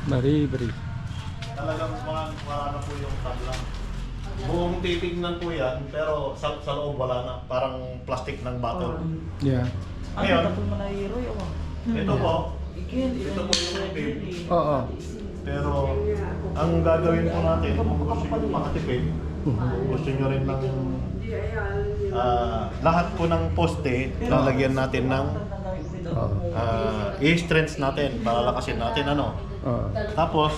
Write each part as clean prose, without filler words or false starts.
Bari. Talagang wala na po yung tabla. Buong titignan po yan, pero sa loob wala na. Parang plastic ng bottle. Yeah. Ngayon, ito po yung babe. Oo. Pero ang gagawin po natin, kung gusto nyo makatipid, kung gusto nyo rin ng lahat po ng poste, lalagyan natin ng i-strengths natin, para lakasin natin ano. Tapos,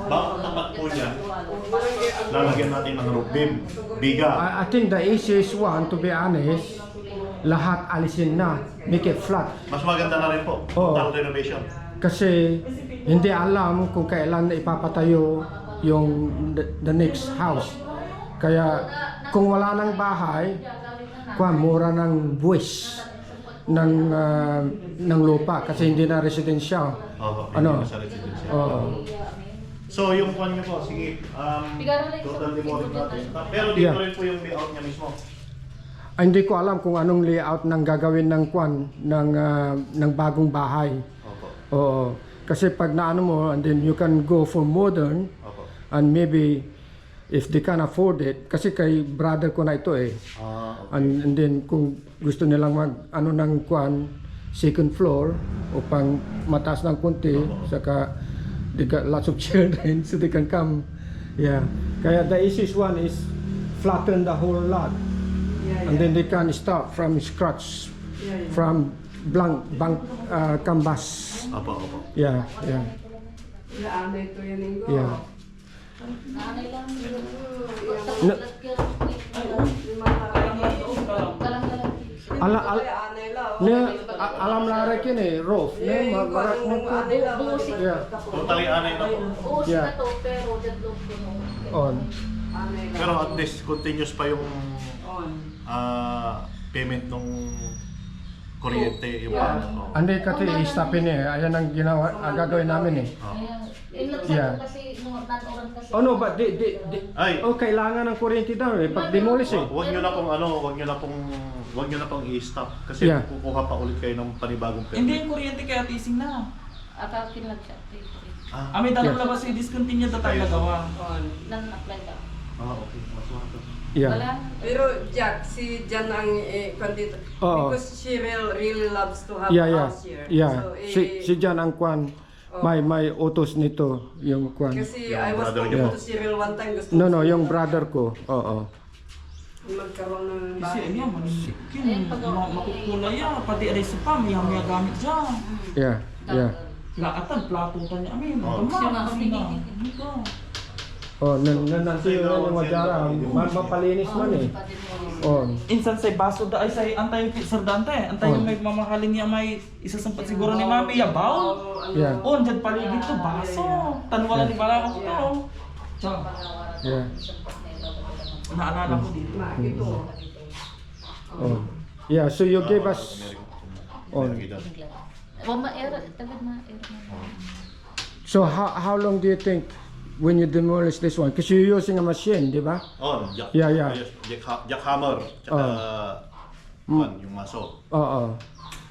bawat tapat po niya, lalagyan natin ng roof beam, biga. I think the easiest one, to be honest, lahat alisin na, make it flat. Mas maganda na rin po, total renovation. Kasi hindi alam kung kailan ipapatayo yung the next house. Kaya kung wala ng bahay, mura ng buwis ng lupa kasi hindi na residential. Ano? Hindi na sa residential. Oo. So yung kwan niyo po, sige, total demolish natin. Pero dito rin po yung layout niya mismo. Hindi ko alam kung anong layout ng gagawin ng ng bagong bahay. Oo. Kasi pag naano mo, and then you can go for modern, and maybe if they can afford it, kasi kay brother ko na ito eh. And then kung gusto nilang mag ng second floor upang mataas ng konti, saka they got lots of children so they can come. Yeah. Kaya the easiest one is flatten the whole lot. And then they can start from scratch, from blank canvas. Opo. Yeah. Yeah. Alam lari kini roof. Marak mo ko. Yeah. Totally anay na po. Yeah. On. Pero at least continuous pa yung payment nung kuryente. Yung Hindi kasi i-stopin eh. Ayan ang gagawin namin eh. Yeah. Oh no, but kailangan ng kuryente daw eh pag demolish eh. Huwag nyo na pong i-stop kasi kukuha pa ulit kayo ng panibagong permit. Hindi yung kuryente kaya tising na. Atakin lang siya. May tanong labas yung discontinue na tayo nagawa. Nan-apply ka. Okay. Yeah. Pero Jack, si Jan ang kandito. Because she really loves to have a house here. Yeah. So, Si Jan ang may utos nito yung Kasi I was talking to Cyril one time. Gusto No, yung brother ko. Oo. magkaroon ng Kasi bahay. niya, manisikin. Makukulay yan. Pati aray sa pa, may gamit dyan. Yeah. Laatan, platutan niya. Amin, Oh. kami na. Nanti yung wajara, mapalinis man eh. Insan say baso da ay say antay Sir Dante. Antay yung may mamahalin niya may isasampat siguro ni Mami yabaw. Yeah. Dyan paligid to baso. Tanwala ni Balakang ko to. Tiyan. Yeah. Naalala ko dito. Yeah, so you gave us So how long do you think when you demolish this one? Because you're using a machine, di ba? Jackhammer, tsaka yung maso. Oo.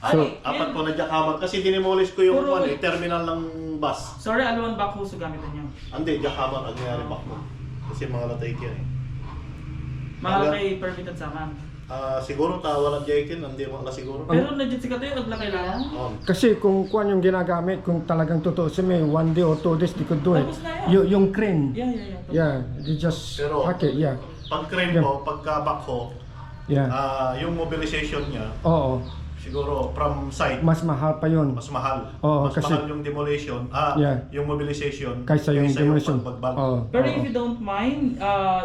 So, apat po na jackhammer kasi dinemolish ko yung terminal ng bus. Sorry, aluan back ho sa gamitan niyo. Hindi, jackhammer ang nangyari back mo. Kasi mga latake yan eh. Mahal kay permitted sa akin. Siguro walang jacket, hindi mo na siguro. Pero legit si Katoy, wag na kailangan. Kasi kung yung ginagamit, kung talagang totoo sa may 1 day or 2 days, they could do it. Yung crane. Yeah. They just Pero, hack it, yeah. Pag crane po, pagka backhoe, yung mobilization niya, Oo. siguro from site, Mas mahal pa yun. mas mahal. Oo, Mas kasi- mahal yung demolition, yung mobilization, Kaysa yung demolition. pagbagbago. Oo. Pero if you don't mind,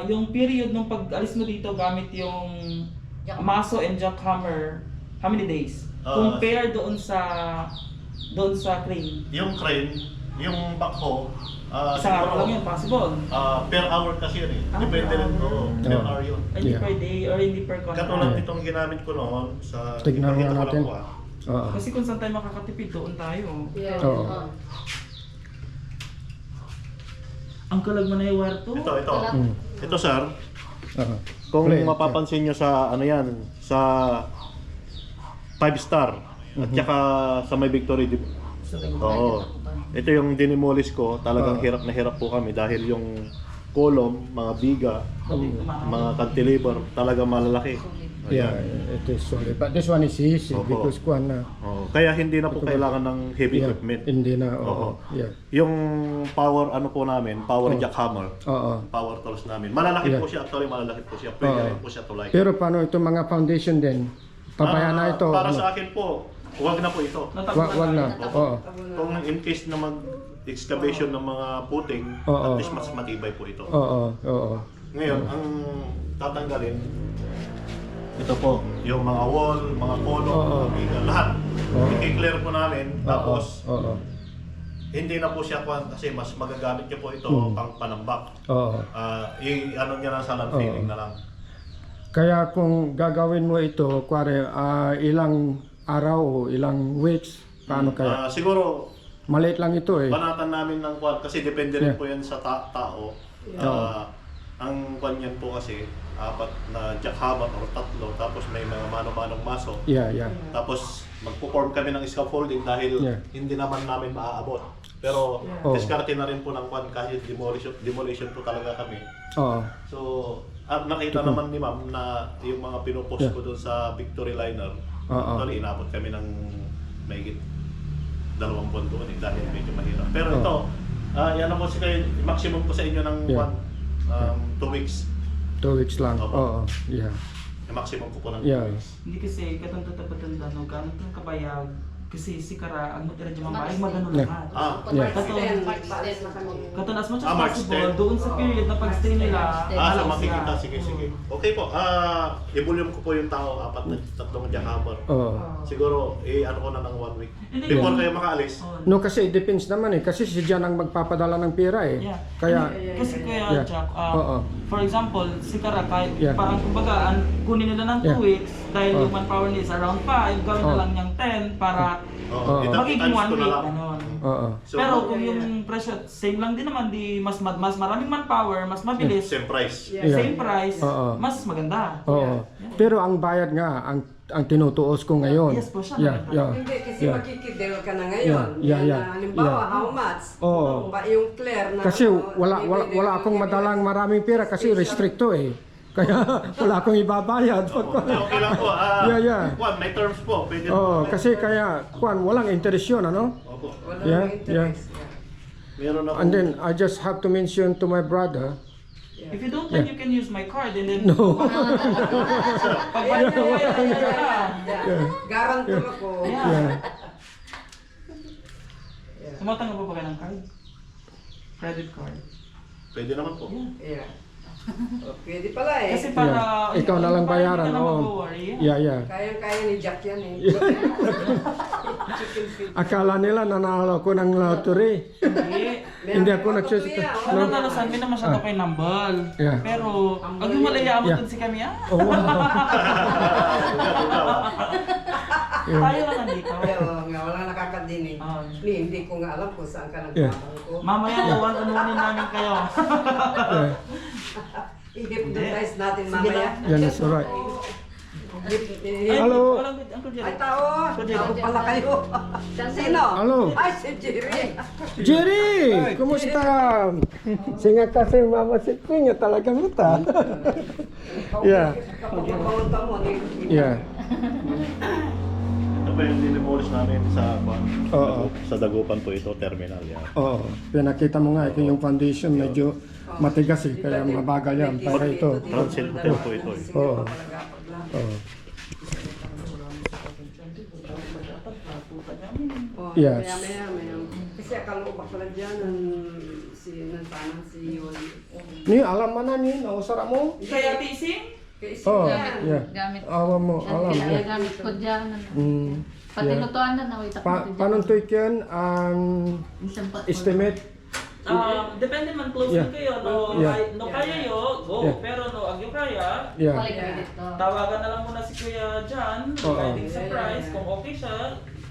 yung period nung pag-alis mo dito gamit yung maso and jackhammer, how many days? Compare doon sa crane. Yung crane, yung backhoe, Isang araw lang yun, possible. per hour kasi yun eh. Depende rin per hour yun. Hindi per day or hindi per contract. Katulad nitong ginamit ko noon sa Tignan nga ipakita ko lang natin. po, Oo. Kasi kung saan tayo makakatipid, doon tayo. Oo. Ang kalag man ay wire to. Ito. Ito sir, Oo. kung Play. mapapansin nyo sa ano yan, sa 5 star at saka sa may Victory Oo. Ito yung dinimolish ko, talagang hirap na hirap po kami dahil yung column, mga biga, mga cantilever, talagang malalaki. Yeah, Ayan. it is solid. But this one is easy Opo. because kuan na. Oo. Kaya hindi na po kailangan ng heavy Yeah, equipment. hindi na. Oo. Oo. Yeah. Yung power ano po namin, power jackhammer, Oo. power tools namin. Malalaki Yeah. po siya, actually malalaki po siya. Pwede Oo. rin po siya tulay. Pero paano itong mga foundation din? Pabayaan na ito. Para ano? sa akin po, huwag na po ito. Wag na. Oo. Kung in case na mag-excavation ng mga puting, Oo. at least mas matibay po ito. Oo. Oo. Ngayon, ang tatanggalin, ito po, yung mga wall, mga column, Oo. mga biga, lahat. Oo. I-clear po namin, tapos Oo. hindi na po siya kasi mas magagamit niyo po ito pang panambak. Oo. Ano niya lang sa land filling na lang. Kaya kung gagawin mo ito, kuwari ilang araw o ilang weeks, paano kaya? Siguro, Maliit lang ito eh. banatan namin ng kwan kasi depende rin Yeah. po yan sa tao. Ang kwan yan po kasi, 4 na jackhammer or 3, tapos may mga mano-manong maso. Yeah, yeah. Tapos magpo-form kami ng scaffolding dahil Yeah. hindi naman namin maaabot. Pero Oh. diskarte na rin po ng kwan kahit demolition po talaga kami. Oo. So, nakita naman ni ma'am na yung mga pinupost Yeah. ko doon sa Victory Liner, Oo. actually inabot kami ng mahigit 2 buwan doon dahil medyo mahirap. Pero Oo. ito, yan na po si kayo, maximum po sa inyo ng Yeah. 2 weeks. 2 weeks lang. Opo. Oo. Yeah. Yung maximum po po ng 2 Yeah. weeks. Hindi kasi katong tatapatan no ganun tong kabayag kasi si Kara ang mutira di mamay magano Yeah. lahat. Yeah. Katon as much as March possible 10. doon sa period na pagstay nila. So alam makikita, sila. sige. Okay po, i-volume ko po yung tao, 4 na 3 jackhammer. Oo. Siguro, ano ko na ng 1 week. Hindi, Before yun. kayo makaalis. Oh. No, kasi it depends naman eh. Kasi si Jan ang magpapadala ng pera eh. Yeah. Kaya, Kasi kuya Yeah. Jack, Oo. for example, si Kara kahit Yeah. parang kumbaga kunin nila ng 2 Yeah. weeks dahil Oh. yung manpower nila is around 5, gawin na Oh. lang niyang 10 para Oo. magiging 1 ko na week. lang. Ganon. oo. So, Pero kung yung presyo same lang din naman, di mas maraming manpower, mas mabilis, same price. Yeah. same price, Oo. mas maganda. Oo. Pero ang bayad nga, ang tinutuos ko ngayon. Yes po, siya Yeah, naman. yeah. Hindi, kasi Yeah. makikidel ka na ngayon. Yeah, yeah. Na, halimbawa, Yeah. how much? Oo. Yung clear na... Kasi ano, wala akong madalang maraming pera kasi restricto eh. Kaya wala akong ibabayad. Okay lang po. Yeah. Kwan, may terms po. Pwede Oo, kasi kaya walang interest yun, ano? Opo. Wala Yeah, nang interest. Meron ako. And then I just have to mention to my brother. If you don't mind, you can use my card and then No. pagbayad mo Guarantor ako. Yeah. Tumatanggap po ba kayo ng card? Credit card. Pwede naman po. Yeah. Pwede pala eh. Kasi para Ikaw na lang para bayaran. hindi ka na Oo. mag-worry. Yeah. Kayang-kaya ni Jack yan eh. Chicken feet. Akala nila nanalo ko ng lottery. Hindi. Hindi ako nagsusunod. Ano na nasan, may naman siya kay nambal. Yeah. Pero, ang yung malaya mo Yeah. dun si kami, Oh, wow. tayo lang nandito. Pero nga, walang nakakadinig. Ah. Hindi ko nga alam kung saan ka Yeah. nagpapangko. Mamaya, uwan-uwanin namin kayo. Yeah. I-hypnotize natin Sige mamaya. Yan is alright. Ay, Hello. walang Uncle Jerry. Ay, tao! Tao pala kayo. Sino? Hello. Ay, si Jerry. Jerry! Kumusta? Singa kasi mama si Pinya talaga muta. Yeah. Kapag mabawanta mo, Yeah. Ito po yung dinimolish namin sa Oo. sa Dagupan po ito, terminal yan. Oo. Pinakita mo nga ito yung foundation medyo matigas eh. Kaya mabagal yan. Para ito. Transit hotel po ito eh. Oo. Oo. Oh, Yes. Maya. Kasi akala ko pa pala dyan si Yoli. Ni alam mana ni nausara mo? Kaya tising? Kasi Oh, Gamit. yeah. Gamit. Awa mo, alam Kaya ya. gamit ko dyan. Pati Yeah. lutuan na nawita ko dyan. Paano to ikan Minsan pa- estimate? Depende man close Yeah. kayo. No, Yeah. no kaya yo, go. Yeah. Pero no, agyo kaya, Yeah. Balik ko dito. tawagan na lang muna si Kuya John. Oo. Depending sa price, kung okay siya,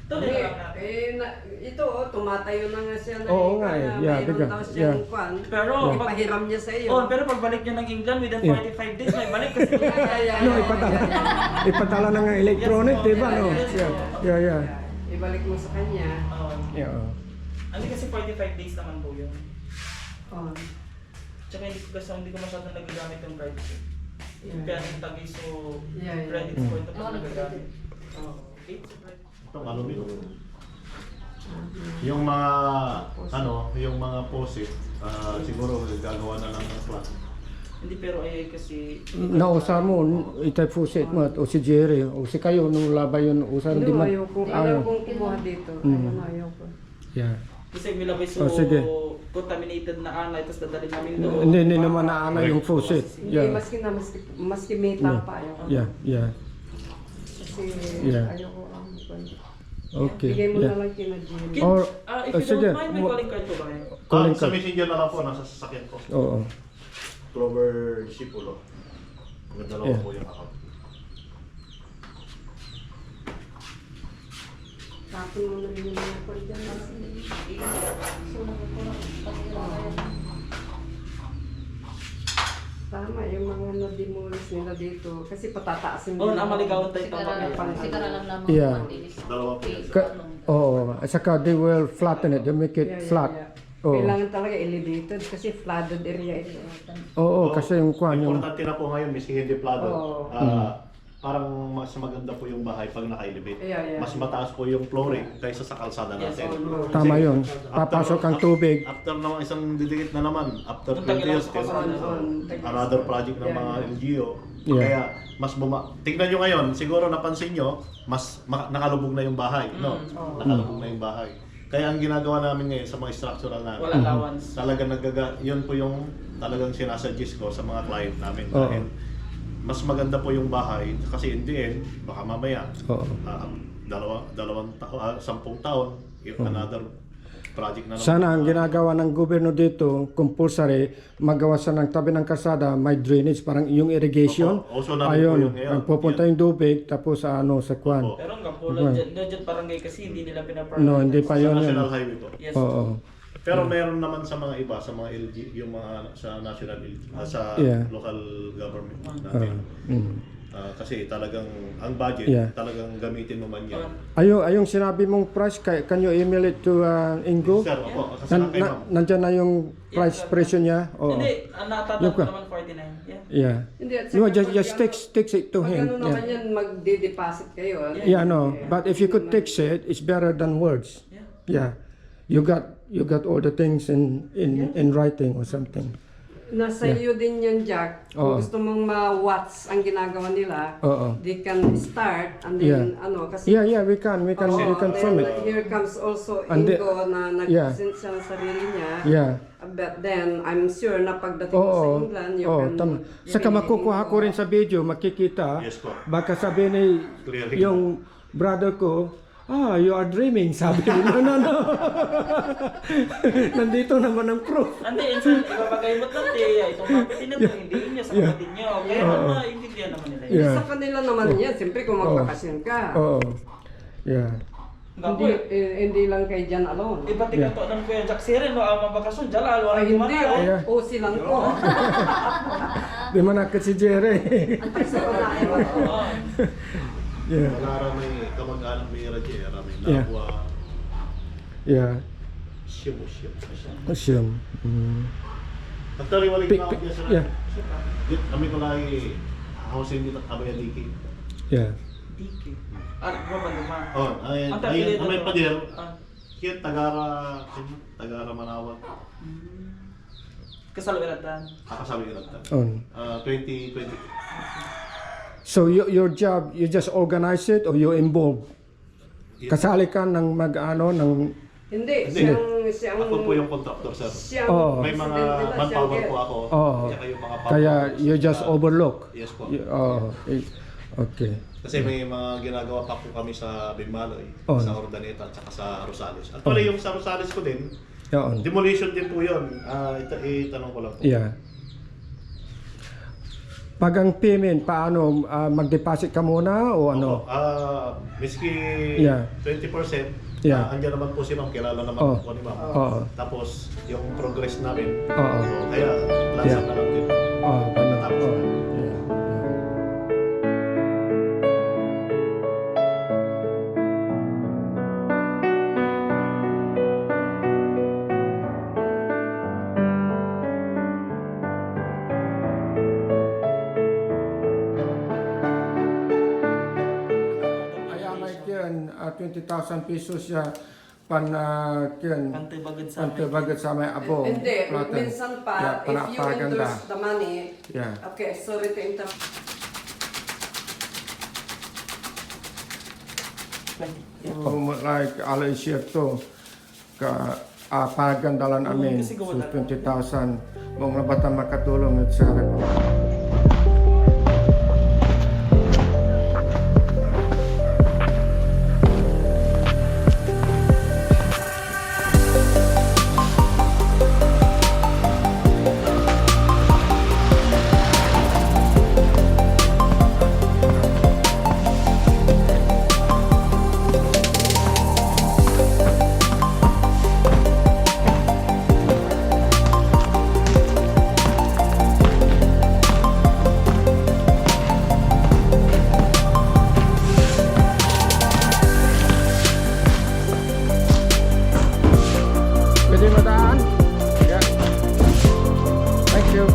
tuloy na lang natin. ito tumatayo na nga siya na Oo nga eh. Yeah, mayroon biga. daw siyang Yeah. kwan. Pero May pag pahiram niya sa iyo. pero pagbalik niya ng England within Yeah. 45 days, may balik kasi. Yeah. No, ipadala na nga electronic, Yes, po. di ba? No? Yes, po. Yeah. ibalik mo sa kanya. Yeah. Hindi kasi 45 days naman po yun. Oh. Tsaka hindi ko masyadong nagagamit yung credit. Yeah. Kaya yung tagi so Yeah. credits ko ito pag nagagamit. Oh. Okay, so credit. Itong aluminum. Yung mga yung mga faucet, siguro gagawa na lang ng flat. Hindi pero kasi Nausa mo, itay fuset mo, o si Jerry, o si kayo, nung labay yun, usan, di No, man. ayaw kong kumuha dito. Ayaw ko. Yeah. kasi may labay so Oh, sige. contaminated na anay tapos dadalhin namin doon. Hindi naman naana yung fuset. Hindi, Yeah. maski may tapa, ayaw ko. Yeah. Kasi Yeah. ayaw ko ang Okay. bigay mo Yeah. na lang kina Jimmy. Or, If you sige. don't mind, may calling card po ba kayo? Calling Sa card. messenger na lang po, nasa sasakyan ko. Oo. Clover Discipulo. Dalawa Yeah. po yung account. Tapon mo na rin yung mga call dyan. Tama, yung mga na-demolish nila dito. Kasi patataasin Oo, nila. maligawan tayo Sigara tama. sigara lang naman. Yeah. malinis. Dalawa po yan. Oo. At saka they will flatten it, they make it flat. Oo. Kailangan talaga elevated kasi flooded area ito. Oo, kasi yung kwan, yung... Importante na po ngayon, miski hindi plado. Oo. Parang mas maganda po yung bahay pag naka-elevate. Yeah. Mas mataas po yung flooring kaysa sa kalsada natin. Tama yun. Papasok ang tubig. After naman isang didikit na naman, after Yung 20 years, On. another project ng mga LGU. Yeah. Kaya mas tignan nyo ngayon, siguro napansin nyo, mas nakalubog na yung bahay. No? Nakalubog na yung bahay. Kaya ang ginagawa namin ngayon sa mga structural namin, Wala allowance. talaga yun po yung talagang sinasuggest ko sa mga client namin. Oo. Dahil mas maganda po yung bahay kasi in the end, baka mamaya, Oo. 10 taon, another project na naman. Sana ang ginagawa ng gobyerno dito, compulsory, magawa sa ng tabi ng kalsada, may drainage, parang yung irrigation. Opo. Also namin po Ayun, yung ngayon. pupunta yung tubig, tapos sa kwan. Opo. Pero hanggang po, legit barangay kasi hindi nila pinaparang. No, hindi pa Sa yun. National Highway po. Yes. Oo. Pero meron naman sa mga iba, sa mga LG, yung mga sa national LG, sa Yeah. local government natin. Kasi talagang ang budget, Yeah. talagang gamitin mo man yan. Ayong sinabi mong price, can you email it to Ingo? Sir, opo, sasakay ma'am. Nandyan na yung price presyo niya? Oo. Hindi, natatap Yung- naman 49. Yeah. Yeah. Hindi, at No, saka just pag text it to Pag him. ano naman yan, magde-deposit kayo. Yeah, no. But if you could text it, it's better than words. Yeah. Yeah. You got all the things in writing or something. Nasa iyo din yan, Jack. Kung Oo. gusto mong ma-watch ang ginagawa nila, Oo. they can start and then kasi Yeah, we can Oo, film then it. here comes also And Ingo na yeah. nag-send siya ng sarili niya. Yeah. But then, I'm sure na pagdating mo sa England, you can... Tama. Saka makukuha ko rin sa video, makikita. Yes po. Baka sabihin ni Clearing. yung brother ko, you are dreaming, sabi niya. No. Nandito naman ang proof. Hindi, ibabagay mo lang itong property na ito, hindi niya sa kapatid niyo. Kaya maintindihan naman nila yun. Yeah. Sa kanila naman yan, siyempre kung magbakasyon ka. Oo. Yeah. Hindi lang kay Jan alone. Iba tingnan to ng Kuya Jack Siren, no, ang mabakasyon, dyan, Ay, hindi, Yeah. o silang ko. Di man nakit si Jerry. Sa unahin mo. Yeah. Wala may kamag-anak may Raje, may Yeah. Labua, Yeah. Siyam. Asyam. Actually, wala Pick- ginawa niya yeah. Kami ko lang housing dito kami diki. Yeah. DK. Gumaguma. Oh, ay Ang tapilid may ito. pader. Ah. Kaya Tagara Manawag. Kasalawiratan. Kakasabi ko lang. On. 2020. So your job, you just organize it or you involved? Kasali ka ng ng Hindi, Hindi. siyang... Ako po yung contractor, sir. Siyang Oo. May mga president nila, manpower siyang po ako. Oo. Tsaka yung mga power kaya workers. you just overlook. Yes po. Okay. Kasi may mga ginagawa pa po kami sa Bigmaloy, Oh. sa Ordaneta, at saka sa Rosales. At pala yung sa Rosales ko din, Yan. demolition din po yun. Itanong ko lang po. Yeah. Pag ang payment, paano? Mag-deposit ka muna o ano? Miski Yeah. 20%, Yeah. andyan naman po si ma'am, kilala naman Oh. po ni ma'am. Oo. Tapos yung progress namin, Oo. kaya lansan Yeah. na lang din. Ganun. Tapos Oh. na. Yeah. 20,000 pesos siya kiyan Pantay bagad sa amin. bagad sa may abo. Hindi, platen. minsan pa, if you panapaganda. endorse the money, Yeah. okay, sorry to interrupt. Like alay siya to pagandalan amin Kasi gawa so na. 20,000 mong nabata makatulong at sa pwede madaan? Yeah. Thank you.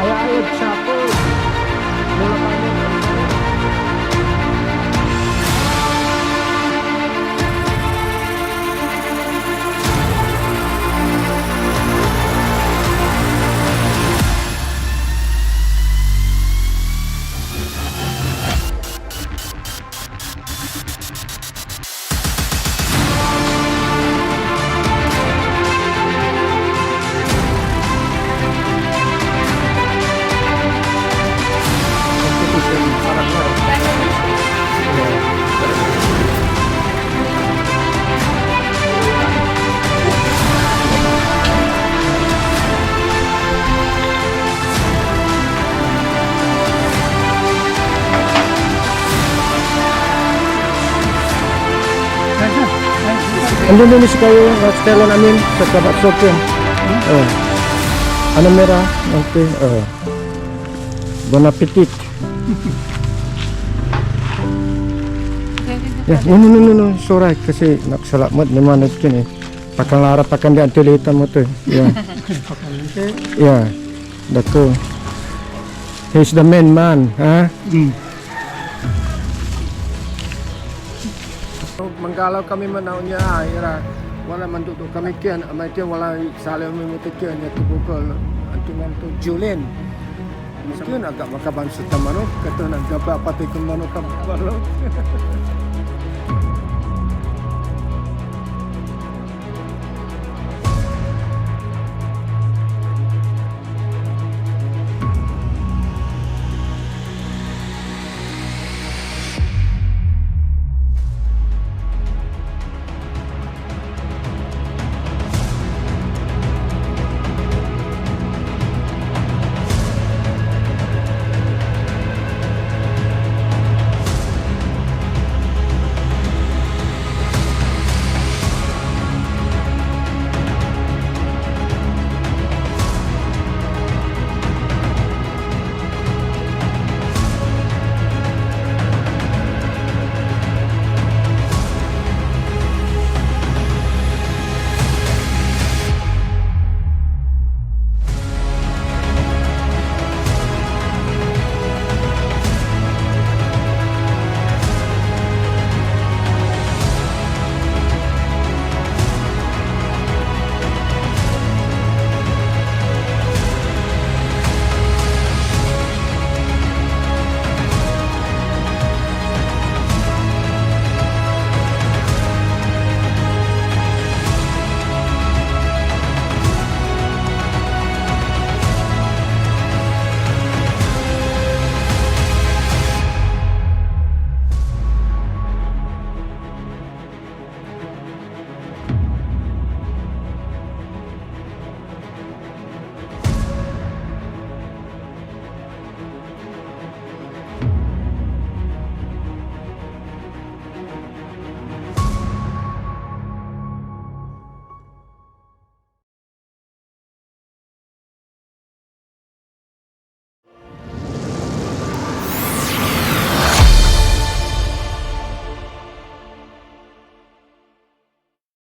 Ayayod siya po. Mula kami. Andun din si kayo yung stella namin sa Kabat Sopin. Oh. Ano mera? Okay. Bon appetit. Yeah, no. Sorry kasi nakasalamat naman natin eh. Pakalara pakan di antilita mo to. Yeah. Yeah. Dako. He's the main man, ha? Manggalaw kami manaw niya ira wala man duduk kami kian amay kian wala sala mi kian ya tubukol antingan to Julien miskin agak makabansa ta manok kato nagapa pati kun manok ka balok